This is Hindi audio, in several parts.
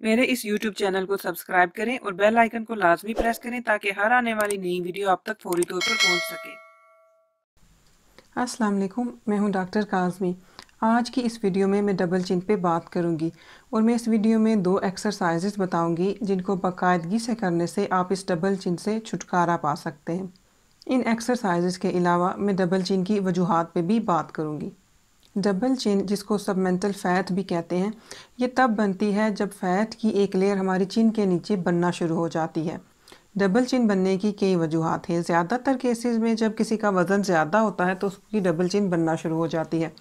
मेरे इस YouTube चैनल को सब्सक्राइब करें और बेल आइकन को लाजमी प्रेस करें ताकि हर आने वाली नई वीडियो आप तक फौरी तौर पर पहुंच सके। अस्सलाम वालेकुम, मैं हूं डॉक्टर काज़मी। आज की इस वीडियो में मैं डबल चिन पे बात करूंगी और मैं इस वीडियो में 2 एक्सरसाइजेस बताऊंगी जिनको बाकायदगी से करने से आप इस डबल चिन से छुटकारा पा सकते हैं। इन एक्सरसाइजेस के अलावा मैं डबल चिन की वजूहात पे भी बात करूंगी। डबल चिन, जिसको सबमेंटल फ़ैट भी कहते हैं, ये तब बनती है जब फ़ैट की एक लेयर हमारी चिन के नीचे बनना शुरू हो जाती है। डबल चिन बनने की कई वजूहात हैं। ज़्यादातर केसेस में जब किसी का वज़न ज़्यादा होता है तो उसकी डबल चिन बनना शुरू हो जाती है,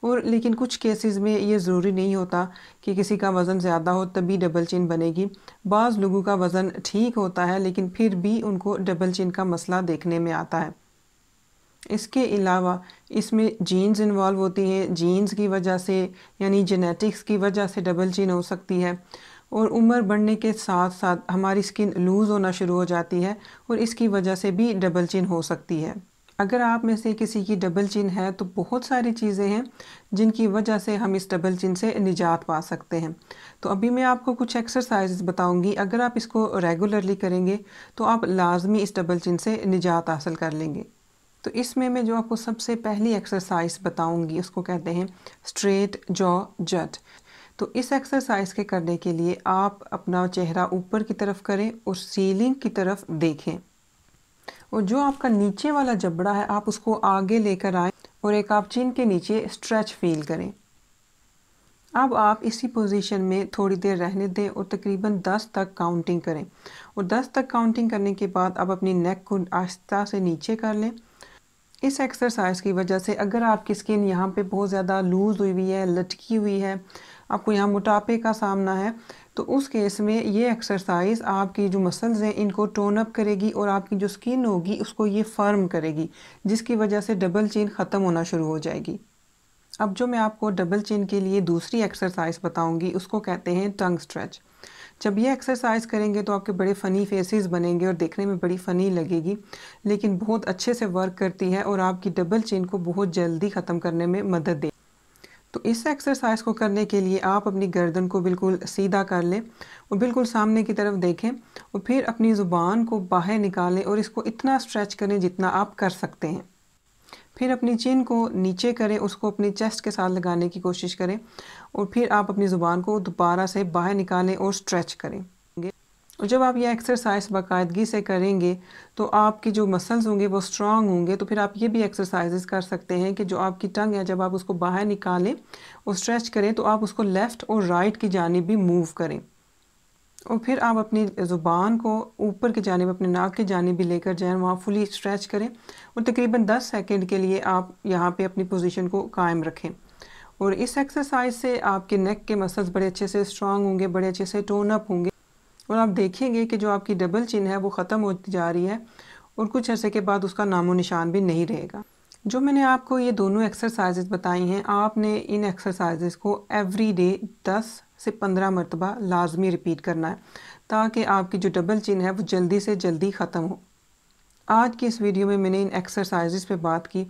और लेकिन कुछ केसेस में ये ज़रूरी नहीं होता कि किसी का वज़न ज़्यादा हो तभी डबल चिन बनेगी। बाज़ लोगों का वज़न ठीक होता है लेकिन फिर भी उनको डबल चिन का मसला देखने में आता है। इसके अलावा इसमें जीन्स इन्वॉल्व होती हैं। जीन्स की वजह से, यानी जेनेटिक्स की वजह से डबल चिन हो सकती है, और उम्र बढ़ने के साथ साथ हमारी स्किन लूज़ होना शुरू हो जाती है और इसकी वजह से भी डबल चिन हो सकती है। अगर आप में से किसी की डबल चिन है तो बहुत सारी चीज़ें हैं जिनकी वजह से हम इस डबल चिन से निजात पा सकते हैं। तो अभी मैं आपको कुछ एक्सरसाइजेस बताऊंगी। अगर आप इसको रेगुलरली करेंगे तो आप लाजमी इस डबल चिन से निजात हासिल कर लेंगे। तो इसमें मैं जो आपको सबसे पहली एक्सरसाइज बताऊंगी उसको कहते हैं स्ट्रेट जॉ जट। तो इस एक्सरसाइज के करने के लिए आप अपना चेहरा ऊपर की तरफ करें और सीलिंग की तरफ देखें, और जो आपका नीचे वाला जबड़ा है आप उसको आगे लेकर आएं और एक आप चिन के नीचे स्ट्रेच फील करें। अब आप इसी पोजीशन में थोड़ी देर रहने दें और तकरीबन 10 तक काउंटिंग करें, और 10 तक काउंटिंग करने के बाद आप अपनी नेक को आहिस्ता से नीचे कर लें। इस एक्सरसाइज की वजह से अगर आपकी स्किन यहाँ पे बहुत ज़्यादा लूज़ हुई हुई है, लटकी हुई है, आपको यहाँ मोटापे का सामना है, तो उस केस में ये एक्सरसाइज आपकी जो मसल्स हैं इनको टोन अप करेगी और आपकी जो स्किन होगी उसको ये फर्म करेगी, जिसकी वजह से डबल चिन ख़त्म होना शुरू हो जाएगी। अब जो मैं आपको डबल चिन के लिए दूसरी एक्सरसाइज बताऊंगी उसको कहते हैं टंग स्ट्रेच। जब ये एक्सरसाइज करेंगे तो आपके बड़े फ़नी फेसेस बनेंगे और देखने में बड़ी फ़नी लगेगी, लेकिन बहुत अच्छे से वर्क करती है और आपकी डबल चिन को बहुत जल्दी ख़त्म करने में मदद दे। तो इस एक्सरसाइज को करने के लिए आप अपनी गर्दन को बिल्कुल सीधा कर लें और बिल्कुल सामने की तरफ देखें, और फिर अपनी ज़ुबान को बाहर निकालें और इसको इतना स्ट्रेच करें जितना आप कर सकते हैं। फिर अपनी चिन को नीचे करें, उसको अपनी चेस्ट के साथ लगाने की कोशिश करें, और फिर आप अपनी ज़ुबान को दोबारा से बाहर निकालें और स्ट्रेच करें। और जब आप ये एक्सरसाइज बाकायदगी से करेंगे तो आपकी जो मसल्स होंगे वो स्ट्रांग होंगे। तो फिर आप ये भी एक्सरसाइजेस कर सकते हैं कि जो आपकी टंग है जब आप उसको बाहर निकालें और स्ट्रेच करें तो आप उसको लेफ़्ट और राइट की जानिब भी मूव करें, और फिर आप अपनी ज़ुबान को ऊपर की जानिब, अपने नाक की जानिब भी लेकर जाएं, वहाँ फुली स्ट्रेच करें, और तकरीबन 10 सेकंड के लिए आप यहाँ पे अपनी पोजीशन को कायम रखें। और इस एक्सरसाइज से आपके नेक के मसल्स बड़े अच्छे से स्ट्रांग होंगे, बड़े अच्छे से टोन अप होंगे, और आप देखेंगे कि जो आपकी डबल चिन है वो ख़त्म होती जा रही है और कुछ अर्से के बाद उसका नामो निशान भी नहीं रहेगा। जो मैंने आपको ये दोनों एक्सरसाइजेस बताई हैं, आपने इन एक्सरसाइजेस को एवरी डे 10 से 15 मरतबा लाजमी रिपीट करना है ताकि आपकी जो डबल चिन है वो जल्दी से जल्दी ख़त्म हो। आज की इस वीडियो में मैंने इन एक्सरसाइजेस पे बात की,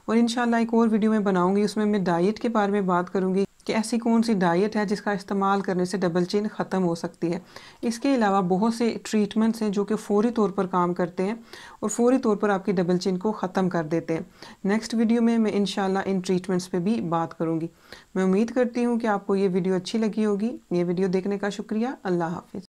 और इंशाल्लाह एक और वीडियो में बनाऊंगी, उसमें मैं डाइट के बारे में बात करूंगी कि ऐसी कौन सी डाइट है जिसका इस्तेमाल करने से डबल चिन ख़त्म हो सकती है। इसके अलावा बहुत से ट्रीटमेंट्स हैं जो कि फ़ौरी तौर पर काम करते हैं और फ़ौरी तौर पर आपकी डबल चिन को ख़त्म कर देते हैं। नेक्स्ट वीडियो में मैं इंशाल्लाह इन ट्रीटमेंट्स पे भी बात करूँगी। मैं उम्मीद करती हूँ कि आपको ये वीडियो अच्छी लगी होगी। ये वीडियो देखने का शुक्रिया। अल्लाह हाफिज़।